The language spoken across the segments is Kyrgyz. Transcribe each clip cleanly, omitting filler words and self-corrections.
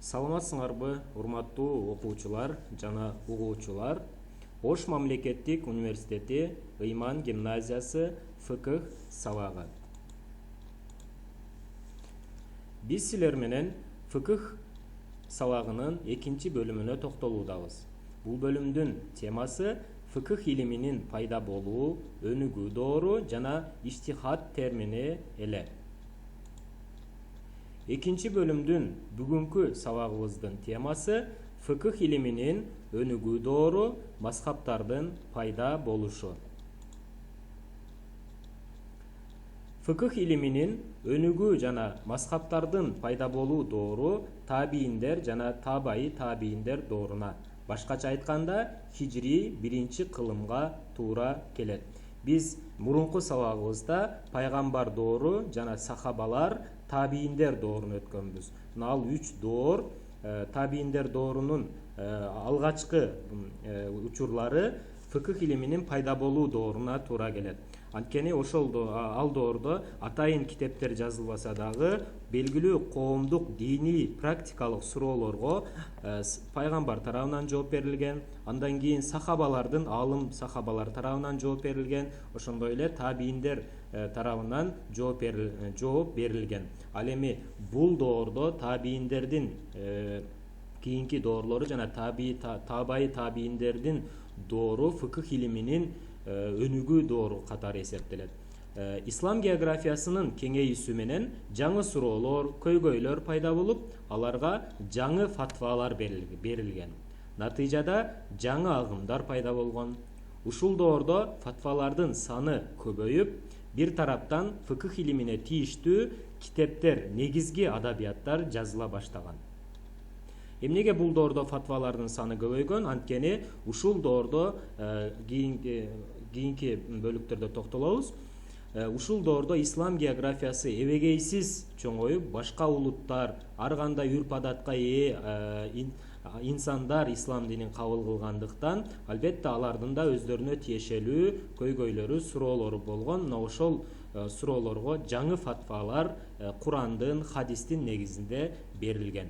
Саламатсыңарбы, урматтуу окуучулар жана угуучулар. Ош мамлекеттик университети Ыйман гимназиясы фыкых сабагы. Биз силер менен фыкых сабагынын экинчи бөлүмүнө токтолуудабыз. Бул бөлүмдүн темасы фыкых илиминин пайда болуу, өнүгүү доору жана иштихад термини эле. Экинчи бөлүмдүн бүгүнкү сабагыбыздын темасы фыкых илиминин өнүгүү доору, мазхабтардын пайда болушу. Фыкых илиминин өнүгүү жана мазхабтардын пайда болуу доору табийиндер жана табайы табийиндер дооруна, башкача айтканда хижри 1-кылымга туура келет. Биз мурунку сабагыбызда пайгамбар доору жана сахабалар табийиндер доорун өткөнбүз. Ал 3 доор табийиндер доорунун алгачкы учурлары фыкых илиминин пайда болуу дооруна туура келет. Анткени ал доордо атайын китептер жазылбаса дагы белгилүү коомдук диний практикалык суроолорго пайгамбар тарабынан жооп берилген, андан кийин сахабалардын алым сахабалар тарабынан жооп берилген, ошондой эле табийиндер тарабынан жооп берилген. Ал эми бул доордо табийиндердин кийинки доорлору жана табайы табийиндердин доору фыкых илиминин өнүгүү доору катары эсептелет. Ислам географиясынын кеңейүүсү менен жаңы суроолор, көйгөйлөр пайда болуп, аларга жаңы фатвалар берилген. Натыйжада жаңы агымдар пайда болгон. Ушул доордо фатвалардын саны көбөйүп, бир тараптан фыкых илимине тийиштүү китептер, негизги адабияттар жазыла баштаган. Эмнеге бул доордо фатвалардын саны көбөйгөн? Анткени ушул доордо кийинки бөлүктөрдө токтолобуз. Ушул доордо ислам географиясы эбегейсиз чоңоюп, башка улуттар, ар кандай үрп-адатка ээ инсандар ислам динин кабыл кылгандыктан, албетте алардын да өздөрүнө тиешелүү көйгөйлөрү, суроолору болгон. Мына ошол суроолорго жаңы фатвалар Курандын, хадистин негизинде берилген.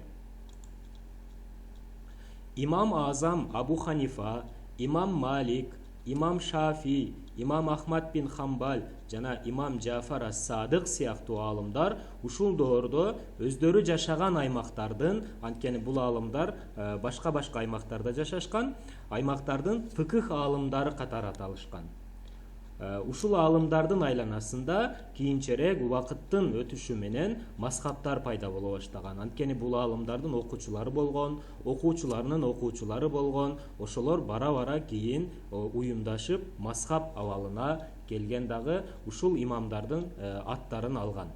Имам Азам Абу Ханифа, Имам Малик, Имам Шафи, Имам Ахмад бин Хамбал жана Имам Джафар ас-Садык сыяктуу аалымдар ушул доордо өздөрү жашаган аймактардын, анткени бул аалымдар башка аймактарда жашашкан, аймактардын фыкых аалымдары катары аталышкан. Ушул аалымдардын айланасында кийинчерээк убакыттын өтүшү менен мазхабтар пайда боло баштаган. Анткени бул аалымдардын окуучулары болгон, окуучуларынын окуучулары болгон, ошолор бара-бара кийин уюмдашып мазхаб абалына келген, дагы ушул имамдардын аттарын алган.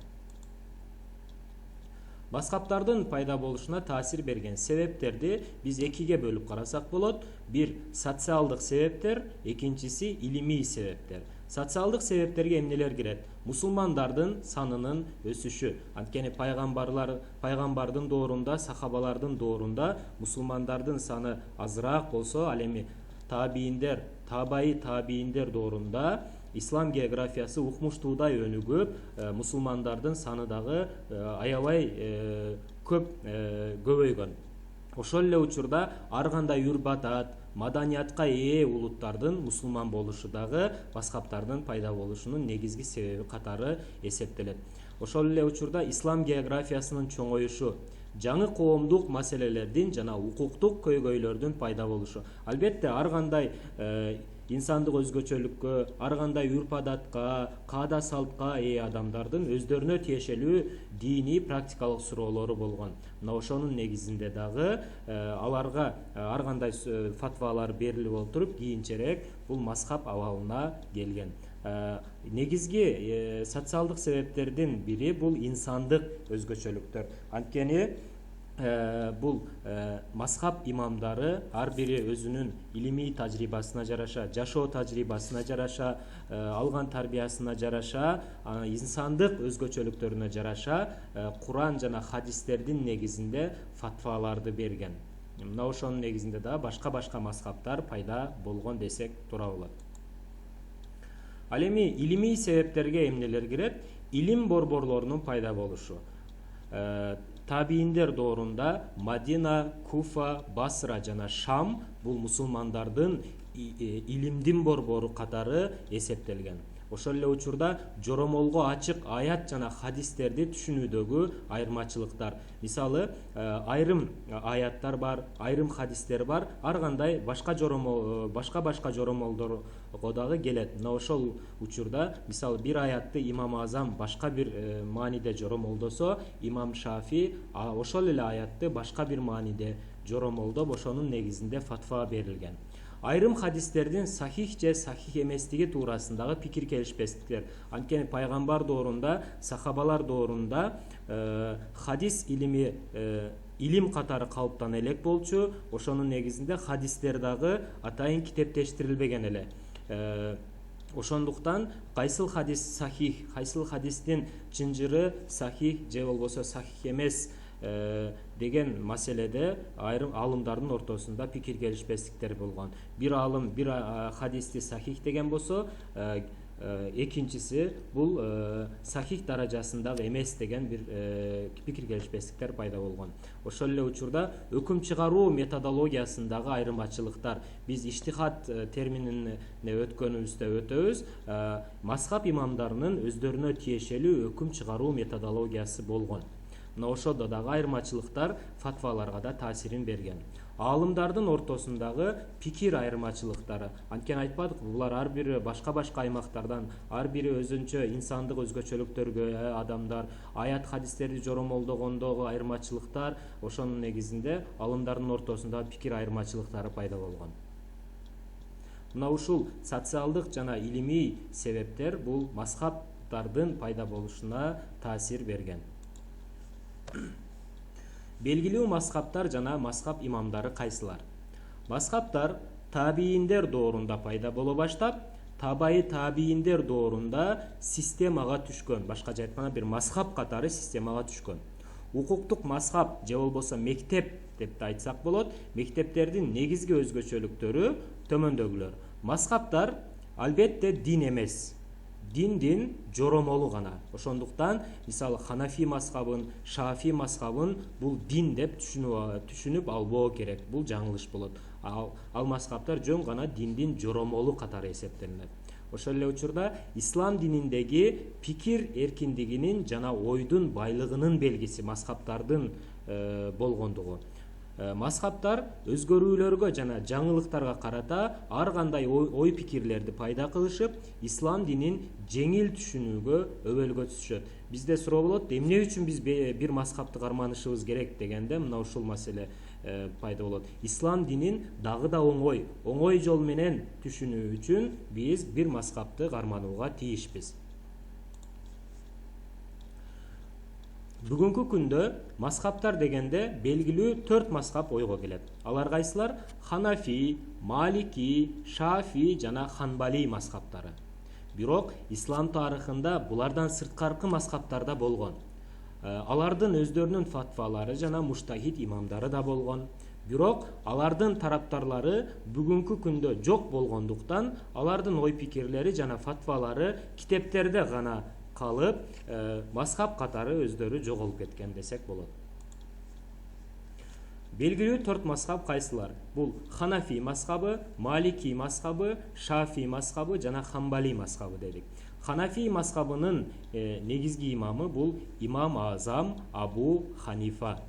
Мазхабтардын пайда болушуна таасир берген себептерди биз экиге бөлүп карасак болот. Бир социалдык себептер, экинчиси илимий себептер. Социалдык себептерге эмнелер кирет? Мусулмандардын санынын өсүшү. Анткени пайгамбардын доорунда, сахабалардын доорунда мусулмандардын саны азыраак болсо, ал эми табийиндер, табайы табийиндер доорунда ислам географиясы укмуштуудай өнүгүп, мусулмандардын саны дагы аябай көбөйгөн. Ошол эле учурда ар кандай үрп-адат, маданиятка ээ улуттардын мусулман болушу дагы мазхабтардын пайда болушунун негизги себеби катары эсептелет. Ошол эле учурда ислам географиясынын чоңоюшу, жаңы коомдук маселелердин жана укуктук көйгөйлөрдүн пайда болушу. Албетте ар кандай инсандык өзгөчөлүккө, ар кандай үрп-адатка, каада салтка ээ адамдардын өздөрүнө тиешелүү диний практикалык суроолору болгон. Мына ошонун негизинде дагы аларга ар кандай фатвалар берилип отуруп, кийинчерээк бул мазхаб абалына келген. Негизги социалдык себептердин бири бул инсандык өзгөчөлүктөр. Анткени бул мазхаб имамдары ар бири өзүнүн илимий тажрыйбасына жараша, жашоо тажрыйбасына жараша, алган тарбиясына жараша, инсандык өзгөчөлүктөрүнө жараша Куран жана хадистердин негизинде фатваларды берген. Мына ошонун негизинде да башка мазхабтар пайда болгон десек туура болот. Ал эми илимий себептерге эмнелер кирет? Илим борборлорунун пайда болушу. Табийиндер доорунда Мадина, Куфа, Басра жана Шам бул мусулмандардын илимдин борбору катары эсептелген. Ошол эле учурда жоромолго ачык аят жана хадистерди түшүнүүдөгү айырмачылыктар. Мисалы, айрым аяттар бар, айрым хадистер бар, ар кандай башка жоромолдорго дагы келет. Мына ошол учурда мисалы бир аятты имам Азам башка бир мааниде жоромолдосо, имам Шафи ошол эле аятты башка бир мааниде жоромолдоп, ошонун негизинде фатва берилген. Айрым хадистердин сахих же сахих эместиги туурасындагы пикир келишпестиктер. Анткени пайгамбар доорунда, сахабалар доорунда хадис илими илим катары калыптан элек болчу. Ошонун негизинде хадистер дагы атайын китептештирилбеген эле. Ошондуктан кайсыл хадис сахих, кайсыл хадистин чынжыры сахих же болбосо сахих эмес деген маселеде айрым алымдардын ортосунда пикир келишпестиктер болгон. Бир алым бир хадисти сахих деген болсо, экинчиси бул сахих даражасындагы эмес деген бир пикир келишпестиктер пайда болгон. Ошол эле учурда өкүм чыгаруу методологиясындагы айырмачылыктар, биз иштихат терминин өткөнүбүздө өтөбүз. Мазхаб имамдарынын өздөрүнө тиешелүү өкүм чыгаруу методологиясы болгон. Мына ошодо дагы айырмачылыктар фатваларга да таасирин берген. Алымдардын ортосундагы пикир айырмачылыктары, анткени айтпадык, булар ар бири башка аймактардан, ар бири өзүнчө инсандык өзгөчөлүктөргө адамдар, аят хадистерди жоромолдогондогу айырмачылыктар, ошонун негизинде алымдардын ортосунда пикир айырмачылыктары пайда болгон. Мына ушул социалдык жана илимий себептер бул мазхабтардын пайда болушуна таасир берген. Белгилүү мазхабтар жана мазхаб имамдары кайсылар? Мазхабтар табийиндер доорунда пайда боло баштап, табайы табийиндер доорунда системага түшкөн, башкача айтканда бир мазхаб катары системага түшкөн. Укуктук мазхаб же болбосо мектеп деп да айтсак болот, мектептердин негизги өзгөчөлүктөрү төмөндөгүлөр. Мазхабтар албетте дин эмес, диндин жоромолу гана. Ошондуктан мисалы Ханафи мазхабын, Шафи мазхабын бул дин деп түшүнүп албоо керек. Бул жаңылыш болот. Ал мазхабтар жөн гана диндин жоромолу катары эсептелет. Ошол эле учурда ислам дининдеги пикир эркиндигинин жана ойдун байлыгынын белгиси мазхабтардын болгондугу. Мазхабтар өзгөрүүлөргө жана жаңылыктарга карата ар кандай ой пикирлерди пайда кылышып, ислам динин жеңил түшүнүүгө өбөлгө түшөт. Бизде суроо болот, эмне үчүн биз бир мазхабты карманышыбыз керек дегенде, мына ушул маселе пайда болот. Ислам динин дагы да оңой жол менен түшүнүү үчүн биз бир мазхабты карманууга тийишпиз. Бүгүнкү күндө мазхабтар дегенде белгилүү 4 мазхаб ойго келет. Алар кайсылар? Ханафи, Малики, Шафи жана Ханбали мазхабтары. Бирок ислам тарыхында булардан сырткаркы мазхабтар да болгон. Алардын өздөрүнүн фатвалары жана муштахид имамдары да болгон. Бирок алардын тараптарлары бүгүнкү күндө жок болгондуктан, алардын ой пикирлери жана фатвалары китептерде гана калып, мазхаб катары өздөрү жоголуп кеткен десек болот. Белгилүү 4 мазхаб кайсылар? Бул Ханафи мазхабы, Малики мазхабы, Шафи мазхабы жана Ханбали мазхабы дедик. Ханафи мазхабынын негизги имамы бул имам Азам Абу Ханифа.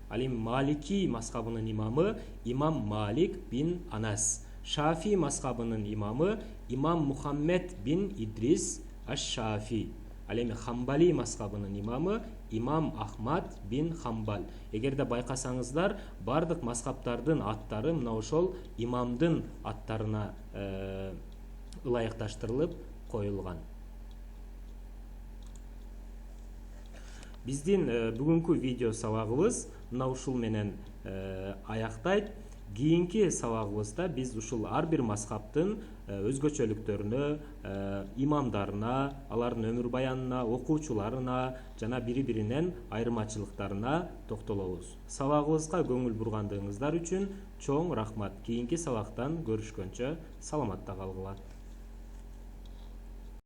Ал эми Малики мазхабынын имамы имам Малик бин Анас. Шафи мазхабынын имамы имам Мухаммед бин Идрис аш-Шафи. Ал эми Ханбали мазхабынын имамы имам Ахмад бин Хамбал. Эгерде байкасаңыздар, бардык мазхабтардын аттары мына ошол имамдын аттарына ылайыкташтырылып коюлган. Биздин бүгүнкү видео сабагыбыз мына ушул менен аяктайт. Кийинки сабагыбызда биз ушул ар бир мазхабтын өзгөчөлүктөрүнө, имамдарына, алардын өмүр баянына, окуучуларына жана бири-биринен айырмачылыктарына токтолобуз. Сабагыбызга көңүл бургандыгыңыздар үчүн чоң рахмат. Кийинки сабактан көрүшкөнчө саламатта калгыла.